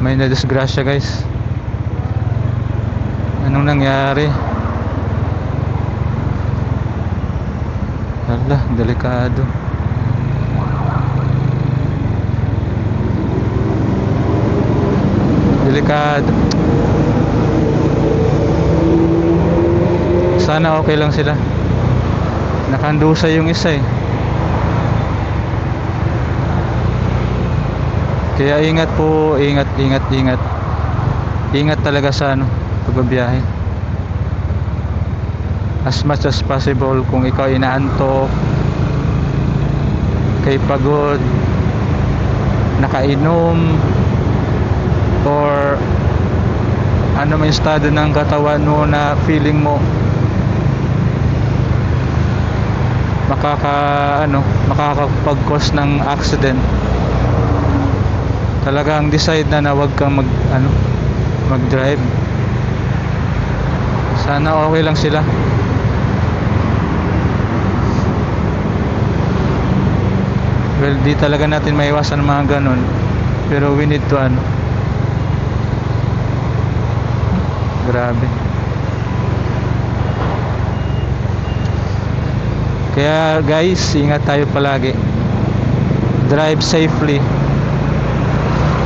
May nadisgrasya guys. Anong nangyari? Hala, delikado. Delikado. Sana okay lang sila. Nakandusa yung isa eh. Kaya ingat po, ingat. Ingat talaga sa pagbabiyahe. As much as possible, kung ikaw inaantok, kay pagod, nakainom, or ano may estado ng katawan mo na feeling mo makakapag-cause ng accident, talagang decide na wag kang mag-drive. Sana okay lang sila. Well, di talaga natin maiwasan mga ganun, pero we need to grabe. Kaya guys, ingat tayo palagi. Drive safely.